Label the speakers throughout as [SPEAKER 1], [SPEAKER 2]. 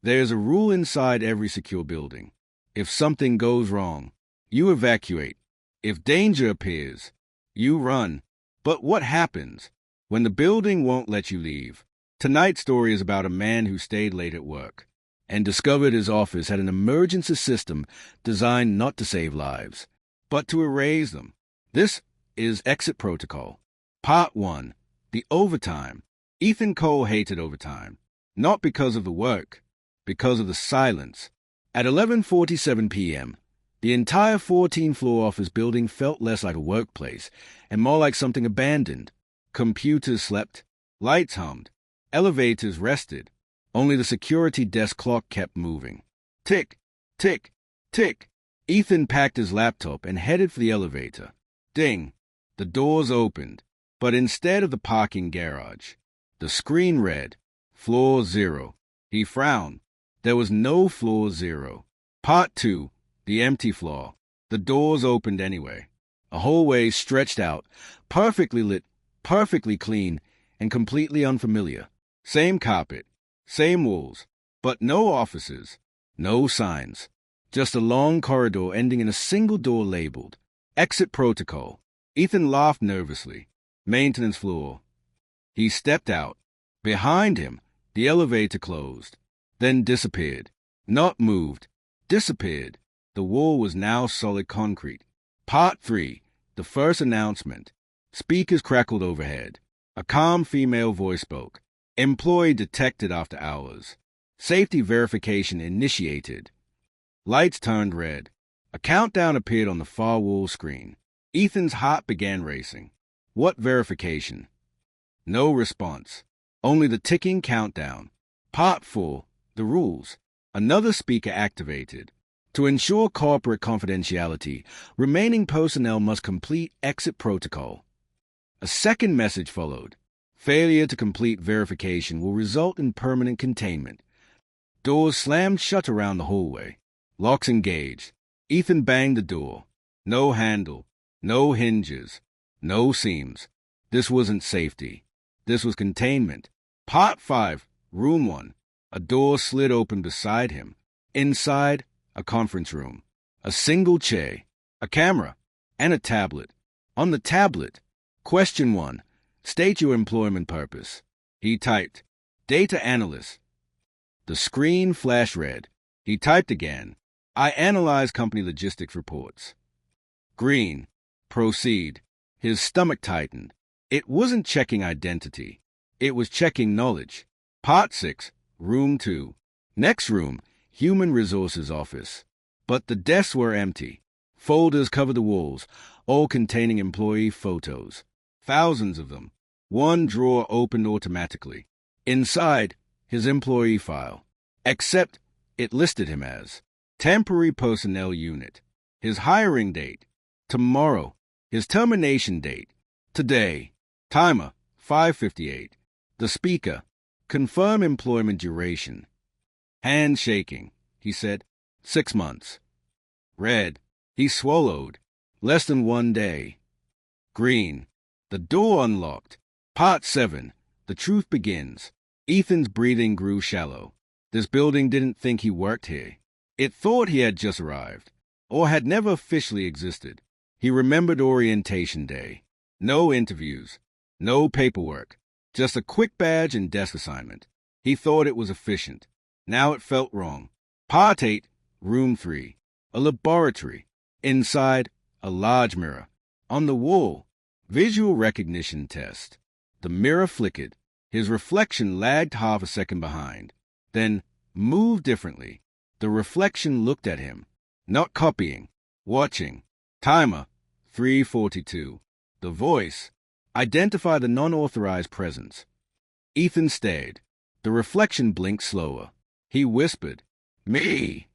[SPEAKER 1] There's a rule inside every secure building. If something goes wrong, you evacuate. If danger appears, you run. But what happens when the building won't let you leave? Tonight's story is about a man who stayed late at work and discovered his office had an emergency system designed not to save lives, but to erase them. This is Exit Protocol. Part 1. The Overtime. Ethan Cole hated overtime, not because of the work, because of the silence. At 11:47 p.m., the entire 14-floor office building felt less like a workplace and more like something abandoned. Computers slept, lights hummed, elevators rested. Only the security desk clock kept moving. Tick, tick, tick. Ethan packed his laptop and headed for the elevator. Ding. The doors opened, but instead of the parking garage, the screen read, Floor 0. He frowned. There was no Floor 0. Part 2. The empty floor. The doors opened anyway. A hallway stretched out, perfectly lit, perfectly clean, and completely unfamiliar. Same carpet, same walls, but no offices, no signs. Just a long corridor ending in a single door labeled Exit Protocol. Ethan laughed nervously. Maintenance floor. He stepped out. Behind him, the elevator closed, then disappeared. Not moved, disappeared. The wall was now solid concrete. Part 3. The first announcement. Speakers crackled overhead. A calm female voice spoke. Employee detected after hours. Safety verification initiated. Lights turned red. A countdown appeared on the far wall screen. Ethan's heart began racing. What verification? No response. Only the ticking countdown. Part 4. The rules. Another speaker activated. To ensure corporate confidentiality, remaining personnel must complete exit protocol. A second message followed. Failure to complete verification will result in permanent containment. Doors slammed shut around the hallway. Locks engaged. Ethan banged the door. No handle. No hinges. No seams. This wasn't safety. This was containment. Part 5. Room 1. A door slid open beside him. Inside, a conference room. A single chair. A camera. And a tablet. On the tablet, Question 1. State your employment purpose. He typed, Data analyst. The screen flashed red. He typed again, I analyze company logistics reports. Green. Proceed. His stomach tightened. It wasn't checking identity. It was checking knowledge. Part 6. Room 2. Next room, Human Resources Office. But the desks were empty. Folders covered the walls, all containing employee photos. Thousands of them. One drawer opened automatically. Inside, his employee file. Except it listed him as Temporary Personnel Unit. His hiring date, tomorrow. His termination date, today. Timer, 5:58. The speaker, confirm employment duration. Hand shaking. He said, 6 months. Red. He swallowed. Less than 1 day. Green. The door unlocked. Part 7. The truth begins. Ethan's breathing grew shallow. This building didn't think he worked here. It thought he had just arrived, or had never officially existed. He remembered orientation day. No interviews. No paperwork. Just a quick badge and desk assignment. He thought it was efficient. Now it felt wrong. Part 8. Room 3. A laboratory. Inside, a large mirror. On the wall, visual recognition test. The mirror flickered. His reflection lagged half a second behind. Then moved differently. The reflection looked at him. Not copying. Watching. Timer, 3:42. The voice. Identify the non-authorized presence. Ethan stared. The reflection blinked slower. He whispered, Me.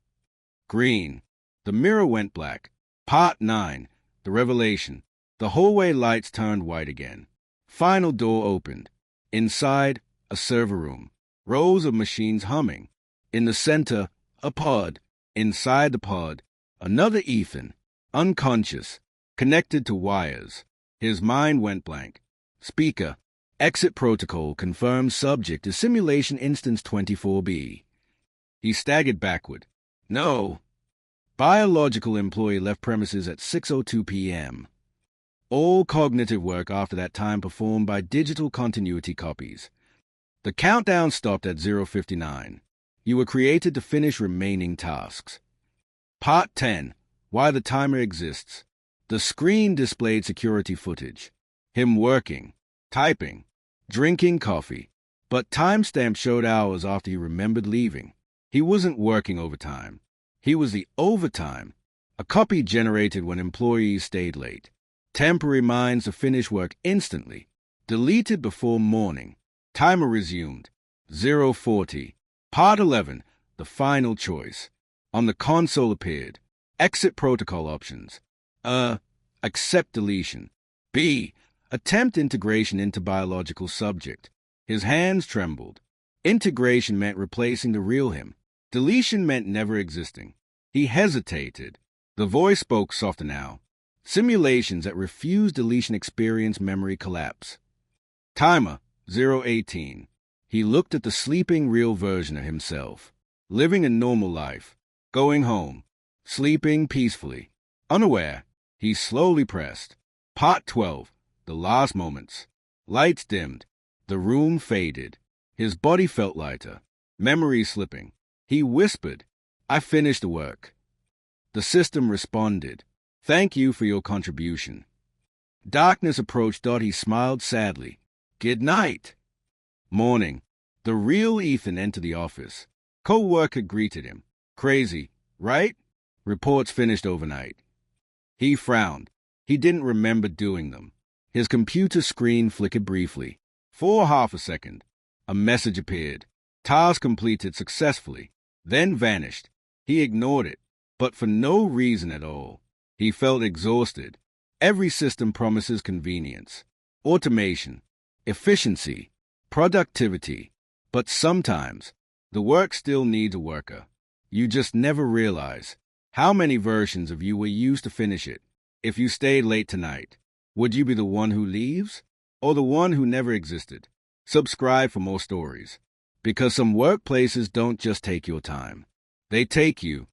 [SPEAKER 1] Green. The mirror went black. Part 9. The revelation. The hallway lights turned white again. Final door opened. Inside, a server room. Rows of machines humming. In the center, a pod. Inside the pod, another Ethan, unconscious, connected to wires. His mind went blank. Speaker. Exit protocol confirms subject to simulation instance 24B. He staggered backward. No. Biological employee left premises at 6:02 p.m. All cognitive work after that time performed by digital continuity copies. The countdown stopped at 0:59. You were created to finish remaining tasks. Part 10. Why the timer exists. The screen displayed security footage. Him working, typing, drinking coffee. But timestamp showed hours after he remembered leaving. He wasn't working overtime. He was the overtime. A copy generated when employees stayed late. Temporary minds to finish work instantly. Deleted before morning. Timer resumed. 0:40. Part 11. The final choice. On the console appeared. Exit protocol options. Accept deletion. B. Attempt integration into biological subject. His hands trembled. Integration meant replacing the real him. Deletion meant never existing. He hesitated. The voice spoke softer now. Simulations that refuse deletion experience memory collapse. Timer, 0:18. He looked at the sleeping real version of himself, living a normal life, going home, sleeping peacefully. Unaware, he slowly pressed. Part 12, the last moments. Lights dimmed. The room faded. His body felt lighter. Memories slipping. He whispered, I finished the work. The system responded, thank you for your contribution. Darkness approached. He smiled sadly. Good night. Morning. The real Ethan entered the office. Co-worker greeted him. Crazy, right? Reports finished overnight. He frowned. He didn't remember doing them. His computer screen flickered briefly. For half a second, a message appeared. Task completed successfully, then vanished. He ignored it, but for no reason at all. He felt exhausted. Every system promises convenience, automation, efficiency, productivity. But sometimes, the work still needs a worker. You just never realize how many versions of you were used to finish it. If you stayed late tonight, would you be the one who leaves or the one who never existed? Subscribe for more stories, because some workplaces don't just take your time. They take you.